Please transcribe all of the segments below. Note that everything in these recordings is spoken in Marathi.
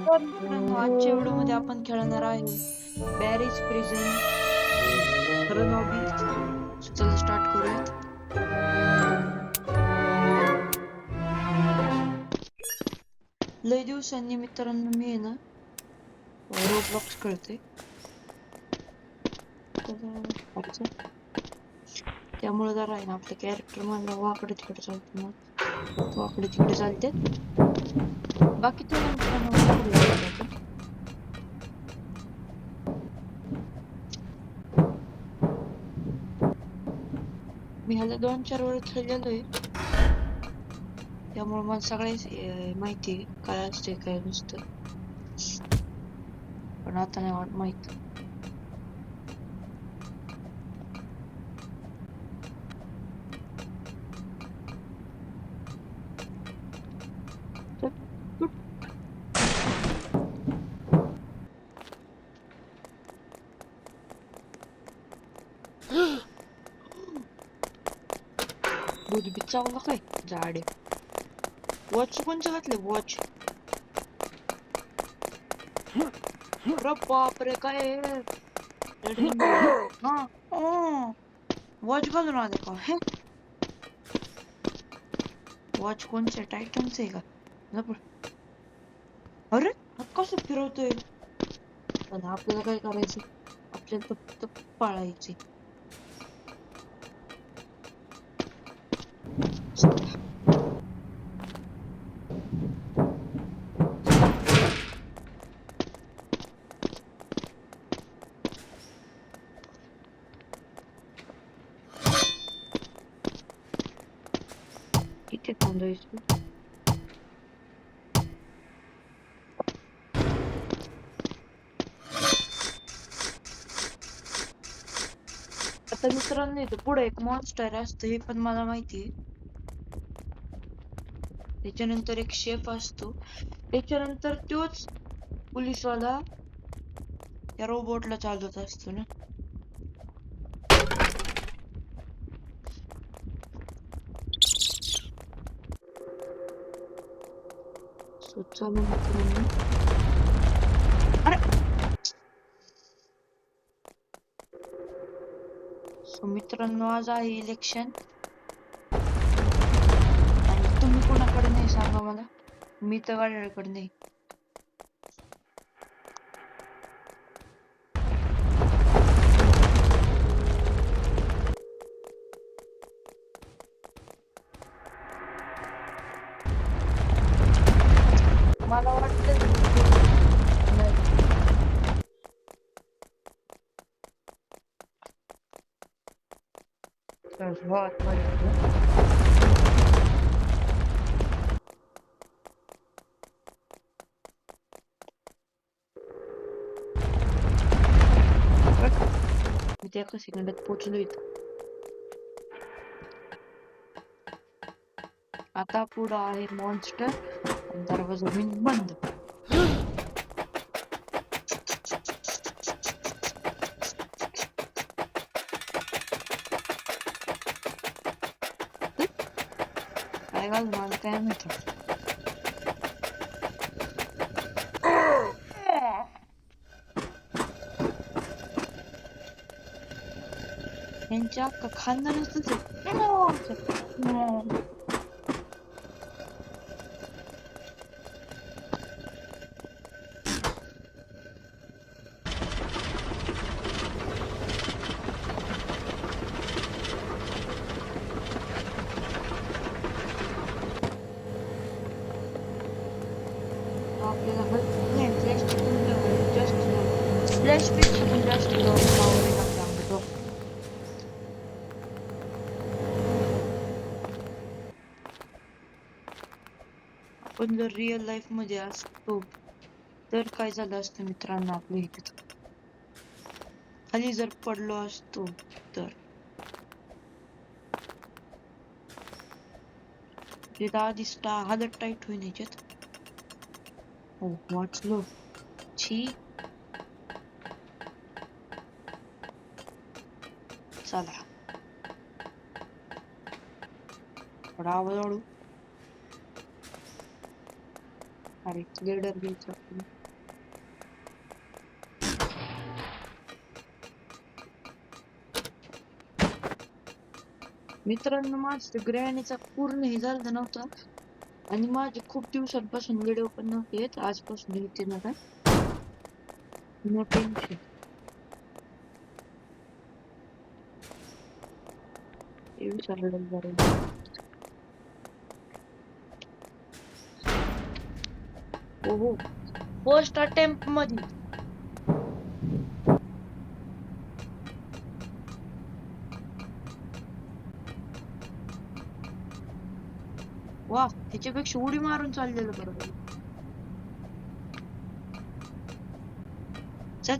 तर मित्रांनो आजच्या व्हिडिओमध्ये आपण खेळणार आहे बॅरिज प्रिझन रनॉबी. चला स्टार्ट करूयात. लय दिवसांनी मित्रांनो मी आहे ना रोब्लॉक्स खेळते, त्यामुळे जरा आहे ना आपले कॅरेक्टर मला वाकडे तिकडे चालते, मग वाकडे तिकडे चालते. बाकी चला मित्रांनो आपण मी ह्याला 2-4 वेळ खेळलेलो आहे, त्यामुळे मला सगळे माहिती काय असते काय नसतं, पण आता नाही माहित. दूध बी चावलं काय झाडे. वॉच कोणचं घातलं वॉच? अरे बापरे काय आहे? हा वॉच घालून आले का हे? वॉच कोणचं टायटनचं आहे का? अरे कसं फिरवतोय? पण आपल्याला काय करायचं? आपल्याला फक्त पाळायचे. किती थांबायचं? आता मित्रांनो इथं पुढे एक मॉन्स्टर असतं हे पण मला माहितीये. त्याच्यानंतर एक शेफ असतो, त्याच्यानंतर तोच पोलिसवाला त्या रोबोटला चालवत असतो ना. चला मित्रांनो, अरे मित्रांनो आज आहे इलेक्शन आणि तुम्ही कोणाकडे नाही सांगा मला. मी तर गाड्याकडे नाही. मला वाटतं मी त्या एका सेकंदात पोहोचलो इथं. आता पुढं आहे मॉन्स्टर आणि दरवाजा होईल बंद. काय घाल मला काय माहिती. यांच्या अख्खा खानदानच आहे. आपल्याला नाही फ्लॅशपेक्षा पण जास्त पावर आहे आपल्यामध्ये. आपण जर रिअल लाईफ मध्ये असतो तर काय झालं असतं मित्रांनो, आपल्या इथे खाली जर पडलो असतो तर तिथं आधीच हालत टाईट होईन याच्यात. हो वाचलो. छी चला थोडा आवाज वाढू. अरे लेडर घ्यायचं आपण. मित्रांनो माझं ग्रॅनीचा पूर्ण हे झालं नव्हता आणि माझे खूप दिवसांपासून व्हिडिओ पण नव्हते येत. आजपासून येते ना का नो टेन्शन. ते विचारलं बरं. हो फर्स्ट अटेम्प्ट मध्ये वा ह्याच्यापेक्षा उडी मारून चाललेलं बरोबर. चल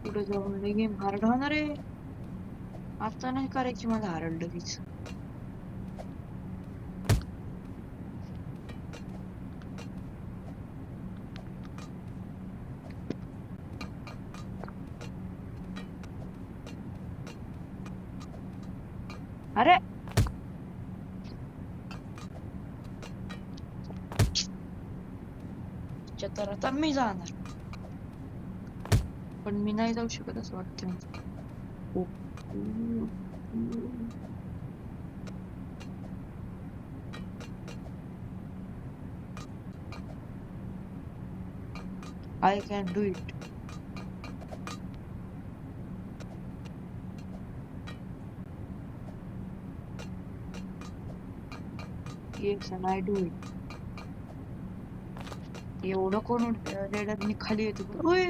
पुढे जाऊन गेम हार्ड होणार आहे. आता नाही करायची मला हार्ड लगेच. अरे तर आता मी जाणार पण मी नाही जाऊ शकत असं वाटतं. I can do it. Yes, and I do it. एवढं कोण रेडांनी खाली येतो. होय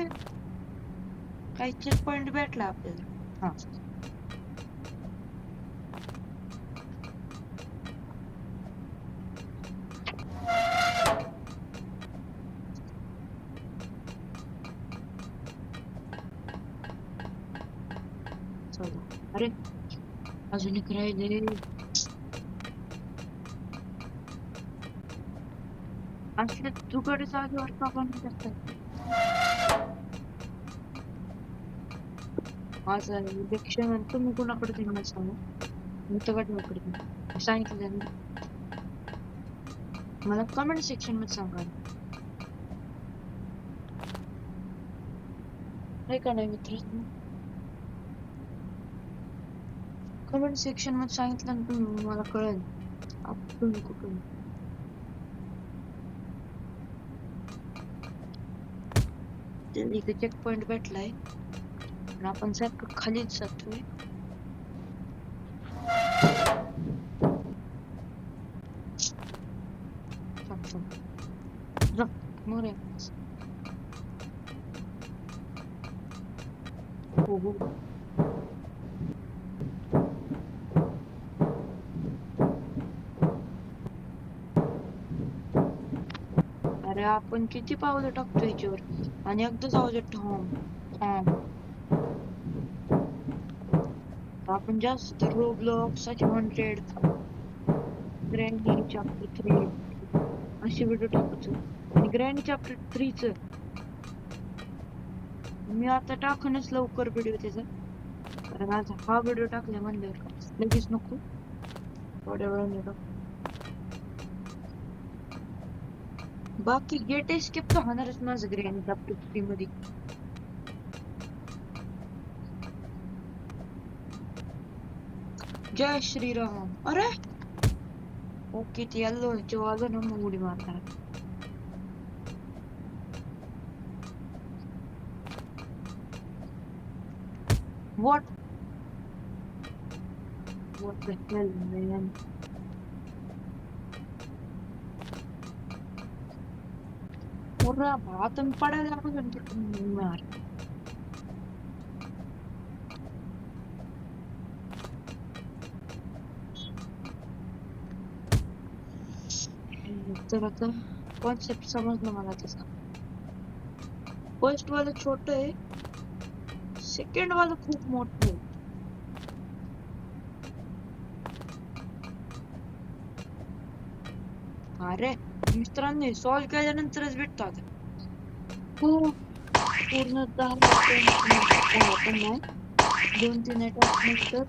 काही चेक पॉइंट भेटला आपल्याला. हा चला. अरे अजून एक राहिले. असले तुकडे जागेवर का बंद करतात. माझं इलेक्शन तुम्ही कोणाकडे देणार सांगा. मी तर गाठवाकडे सांगितलं मला कमेंट सेक्शन मध्ये सांगा. नाही का नाही मित्रांनो कमेंट सेक्शन मध्ये सांगितलं ना तुम्ही मला कळेल तुम्ही कुठून. इथे चेक पॉइंट भेटलाय पण आपण सारखं खालीच जातोय. मोरे हो अरे आपण किती पावलं टाकतो याच्यावर आणि एकदाच आवाज येतो. आपण जास्त रोब्लॉक्स अचीव्हमेंटेड ग्रँनी चॅप्टर 3 असे व्हिडिओ टाकायचो. आणि ग्रँनी चॅप्टर 3 च मी आता टाकूनच लवकर व्हिडिओ त्याचा कारण आज हा व्हिडिओ टाकला म्हणल्यावर लगेच नको थोड्या वेळाने टाक. बाकी गेट एस्केप तर होणारच माझं ग्रँनी चॅप्टर 3 मध्ये. जय श्रीराम. अरे ओके ते येल्लो आलं ना मग उडी मारणार. What the hell man. पूरा भात में पड़ा यार. तर आता कॉन्सेप्ट समजलं मला त्याचा. फर्स्ट वाला छोटं आहे सेकंड वाला खूप मोठं आहे. अरे मित्रांनी सॉल्व केल्यानंतरच भेटतात. हो पूर्ण 10 पण नाही 2-3 अटॅक नंतर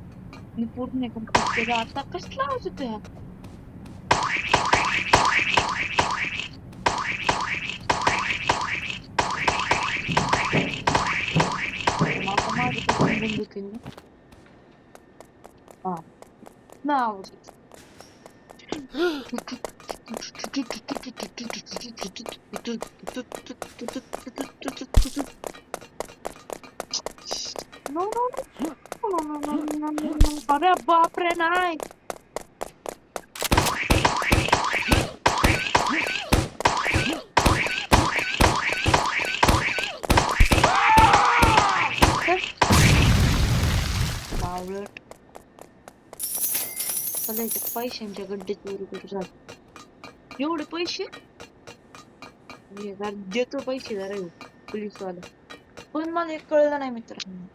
मी पूर्ण कंप्लीट केलं. आता कसला आवाज येतोय. ना आवाज नो नो नो अरे बापरे नाही बावळट चलायचे पैशांच्या गड्डे चोरी करू झाले एवढे पैसे देतो पैसे जरा पोलीस वाला पण मला एक कळलं नाही मित्रांनो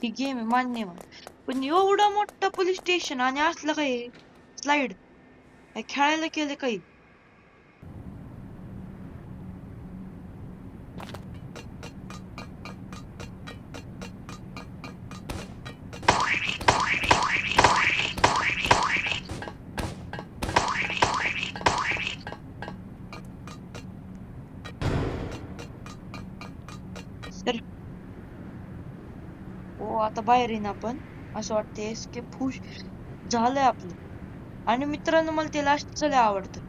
ही गेम आहे मान्य मला पण एवढं मोठं पोलीस स्टेशन आणि असलं काही स्लाइड खेळायला केलं काही तर हो आता बाहेर येईन आपण असं वाटतं एस्केप होऊ झालंय आपलं आणि मित्रांनो मला ते लास्टचं लय आवडतं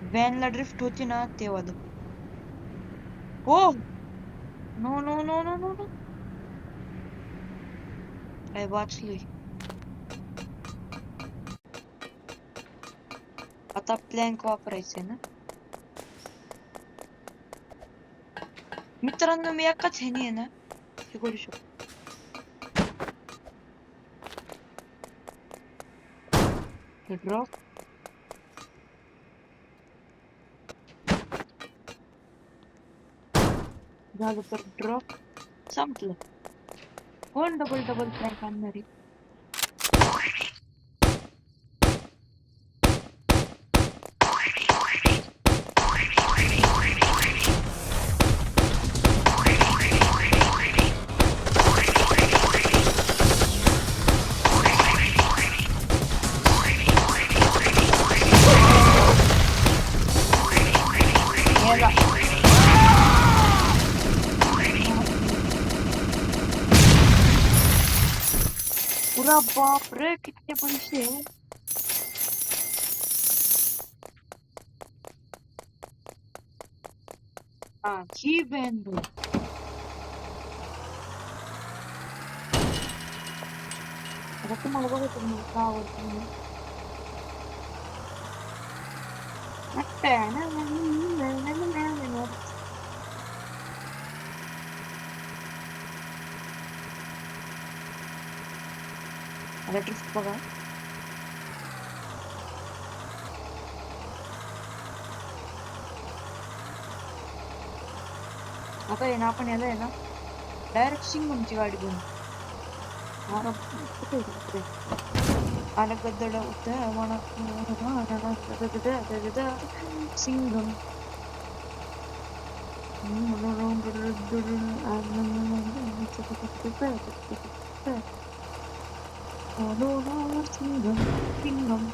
व्हॅनला ड्रिफ्ट होती ना ते वालं हो no no no no no no काय वाचलोय आता प्लॅंक वापरायचंय ना मित्रांनो मी एकाच ह्यानी आहे ना हे करू शकतो ड्रॉप झालं तर ड्रॉप संपलं कोण डबल डबल प्लॅंक आणणार आहे याला पुरा बाप रे कितने पैसे हा ही बॅन भाई आता तुम्हाला बघायचं मला का आवडतं म्हणून आता ड्रिफ्ट बघा आता आहे ना आपण याला आहे ना डायरेक्ट सिंगमची गाडी घेऊन आला गद्दड सिंगम सिंगम सिंगम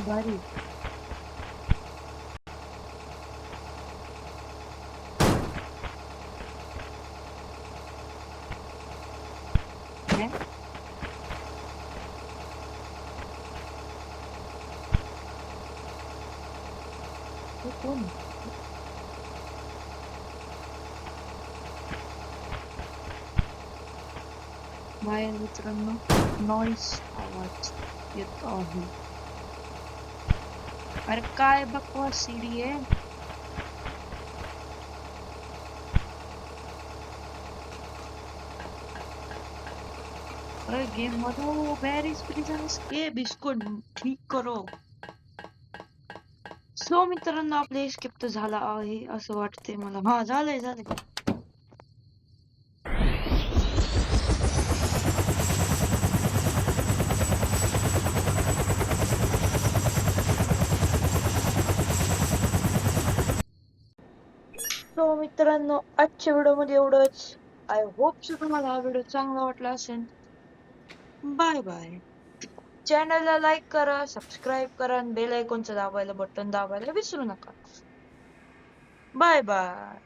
भारी कोण बाहेर मित्रांनो नॉइस आवाज येत आहे अरे काय बकवास सीडी आहे अरे गेम मध्ये बॅरीज प्रिझन एस्केप बिस्कुट ठीक करो सो मित्रांनो आपले एस्केप तर झाला आहे असं वाटतंय मला हा झालंय सो मित्रांनो, आजच्या व्हिडिओमध्ये एवढंच. आय होप सो तुम्हाला हा व्हिडिओ चांगला वाटला असेल. Bye bye. चॅनलला लाईक करा, सबस्क्राईब करा आणि बेल आयकॉनचं बटन दाबायला विसरू नका. Bye bye.